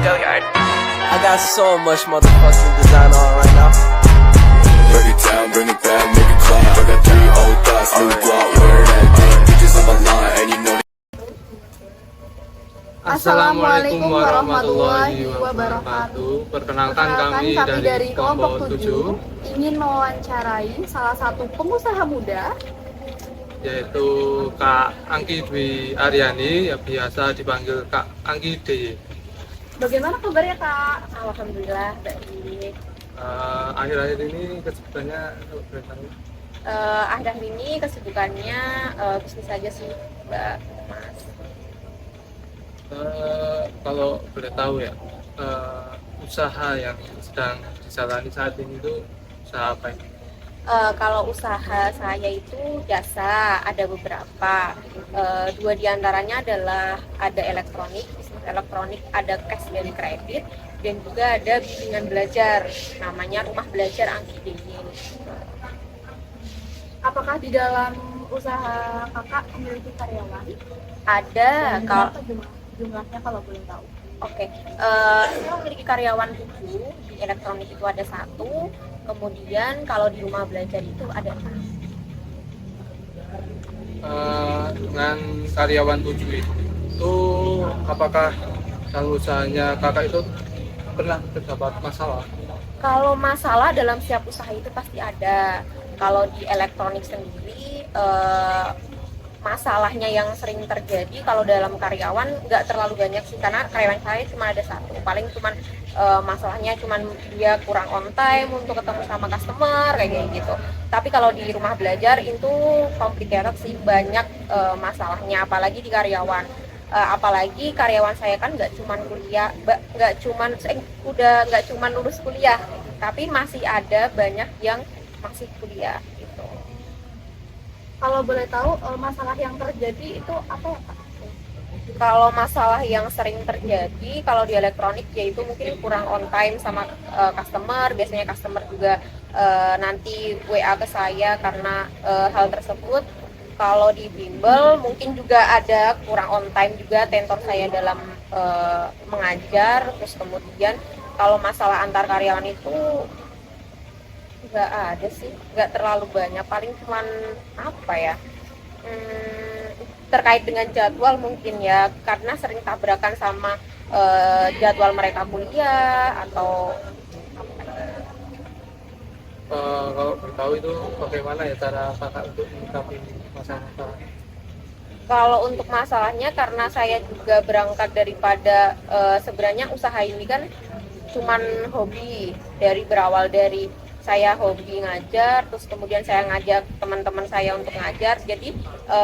Go yard. I got so much motherfucking design on right now. Break it down, bring it back, make it clap. I got 3 old thoughts, new guap, wear that thing. Bitches on my line, and you know. Assalamualaikum warahmatullahi wabarakatuh. Perkenalkan kami dari kelompok 7 ingin mewawancarai salah satu pengusaha muda, yaitu Kak Anggi Dwi Aryani, yang biasa dipanggil Kak Anggi D. Bagaimana kabarnya Kak? Alhamdulillah baik. Akhir-akhir ini kesibukannya kalau boleh tahu? Akhir ini kesibukannya bisnis saja sih Mbak Mas. Kalau boleh tahu ya, usaha yang sedang dijalani saat ini itu usaha apa ini? Kalau usaha saya itu jasa, ada beberapa. 2 diantaranya adalah ada elektronik, bisnis elektronik, ada cash dan kredit, dan juga ada bimbingan belajar, namanya Rumah Belajar Anggi Dewi. Apakah di dalam usaha kakak memiliki karyawan? Ada. Kalau Jumlahnya kalau boleh tahu. Oke, saya memiliki karyawan 7, di elektronik itu ada 1, kemudian kalau di rumah belajar itu ada 6. Dengan karyawan 7 itu apakah dalam usahanya kakak itu pernah terdapat masalah? Kalau masalah dalam setiap usaha itu pasti ada. Kalau di elektronik sendiri, masalahnya yang sering terjadi kalau dalam karyawan nggak terlalu banyak sih, karena karyawan saya cuma ada 1, paling cuman masalahnya cuman dia kurang on time untuk ketemu sama customer kayak gitu. Tapi kalau di rumah belajar itu complicated sih, banyak masalahnya, apalagi di karyawan. Apalagi karyawan saya kan nggak cuman kuliah, nggak cuman lulus kuliah, tapi masih ada banyak yang masih kuliah gitu. Kalau boleh tahu masalah yang terjadi itu apa ya Pak? Kalau masalah yang sering terjadi kalau di elektronik yaitu mungkin kurang on time sama customer. Biasanya customer juga nanti WA ke saya karena hal tersebut. Kalau di bimbel mungkin juga ada kurang on time juga tentor saya dalam mengajar. Terus kemudian kalau masalah antar karyawan itu nggak ada sih, nggak terlalu banyak, paling cuman apa ya, terkait dengan jadwal mungkin ya, karena sering tabrakan sama jadwal mereka kuliah atau apa. Kalau beritahu itu bagaimana ya cara kakak untuk menyikapi masalah-masalah? Kalau untuk masalahnya, karena saya juga berangkat daripada sebenarnya usaha ini kan cuman hobi, dari berawal dari saya hobi ngajar, terus kemudian saya ngajak teman-teman saya untuk ngajar, jadi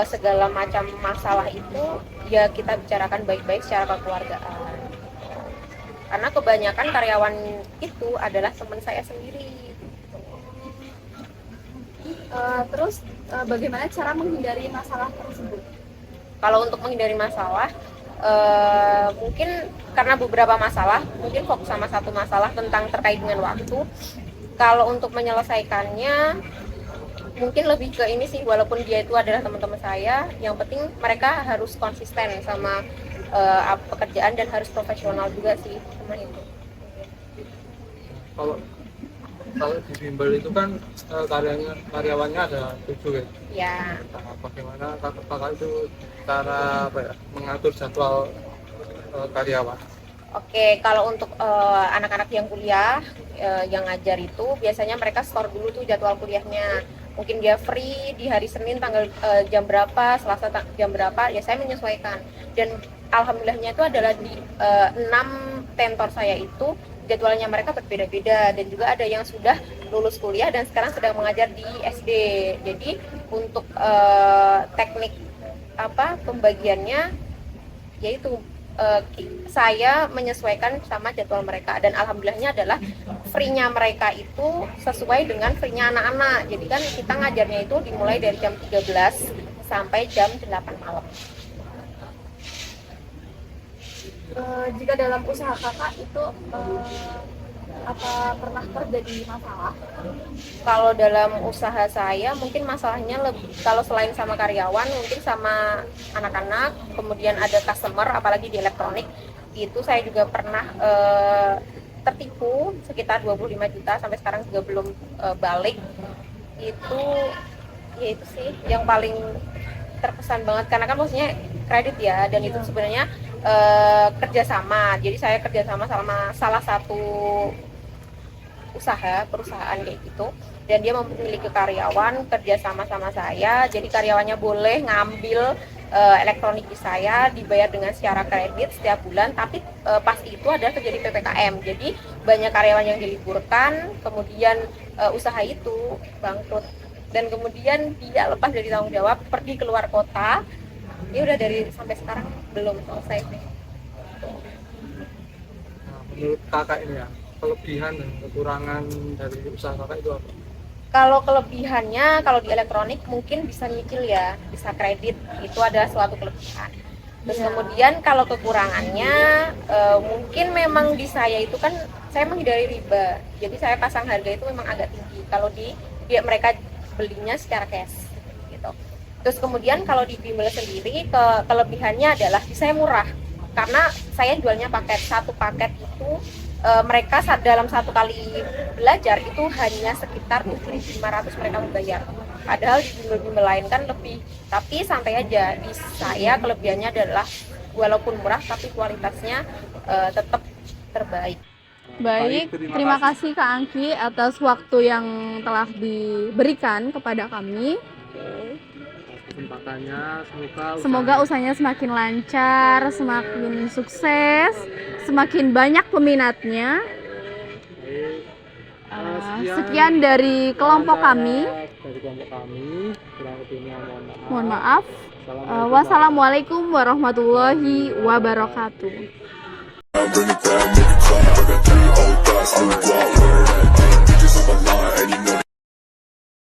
segala macam masalah itu ya kita bicarakan baik-baik secara kekeluargaan, karena kebanyakan karyawan itu adalah teman saya sendiri. Terus bagaimana cara menghindari masalah tersebut? Kalau untuk menghindari masalah, mungkin karena beberapa masalah, mungkin fokus sama satu masalah tentang terkait dengan waktu. Kalau untuk menyelesaikannya mungkin lebih ke ini sih, walaupun dia itu adalah teman-teman saya, yang penting mereka harus konsisten sama pekerjaan dan harus profesional juga sih, cuma itu. Kalau di bimbel itu kan karyawannya ada 7 ya? Ya. Nah, bagaimana kakak itu cara apa ya, mengatur jadwal karyawan? Oke, kalau untuk anak-anak yang kuliah, yang ngajar itu biasanya mereka store dulu tuh jadwal kuliahnya. Mungkin dia free di hari Senin tanggal jam berapa, Selasa jam berapa, ya saya menyesuaikan. Dan alhamdulillahnya itu adalah di 6 tentor saya itu jadwalnya mereka berbeda-beda, dan juga ada yang sudah lulus kuliah dan sekarang sedang mengajar di SD. Jadi untuk teknik pembagiannya yaitu saya menyesuaikan sama jadwal mereka, dan alhamdulillahnya adalah free-nya mereka itu sesuai dengan free-nya anak-anak. Jadi kan kita ngajarnya itu dimulai dari jam 13 sampai jam 8 malam. Jika dalam usaha kakak itu apa pernah terjadi masalah? Kalau dalam usaha saya mungkin masalahnya lebih, kalau selain sama karyawan mungkin sama anak-anak, kemudian ada customer, apalagi di elektronik Itu saya juga pernah tertipu sekitar 25 juta, sampai sekarang juga belum balik. Itu ya itu sih yang paling terkesan banget, karena kan maksudnya kredit ya, dan itu sebenarnya kerjasama. Jadi saya kerjasama sama salah satu perusahaan kayak gitu, dan dia memiliki karyawan kerjasama sama saya. Jadi karyawannya boleh ngambil elektronik di saya, dibayar dengan secara kredit setiap bulan, tapi pas itu ada terjadi PPKM, jadi banyak karyawan yang diliburkan, kemudian usaha itu bangkrut, dan kemudian dia lepas dari tanggung jawab, pergi keluar kota. Dia udah dari sampai sekarang belum selesai. Nah, menurut kakak ini ya, kelebihan dan kekurangan dari usaha kakak itu apa? Kalau kelebihannya, kalau di elektronik mungkin bisa nyicil ya, bisa kredit, itu adalah suatu kelebihan. Terus kemudian kalau kekurangannya, mungkin memang di saya itu kan saya menghindari riba, jadi saya pasang harga itu memang agak tinggi kalau mereka belinya secara cash gitu. Terus kemudian kalau di bimbel sendiri, kelebihannya adalah di saya murah, karena saya jualnya paket. Satu paket itu mereka dalam satu kali belajar itu hanya sekitar 7.500 mereka membayar. Padahal di bimbel-bimbel lain kan lebih. Tapi santai aja, di saya kelebihannya adalah walaupun murah tapi kualitasnya tetap terbaik. Baik, terima kasih Kak Angki atas waktu yang telah diberikan kepada kami. Kesempatannya, Semoga usahanya semakin lancar, semakin sukses, semakin banyak peminatnya. Sekian dari kelompok kami. Mohon maaf. Wassalamualaikum warahmatullahi wabarakatuh. Bring it down, make it clap.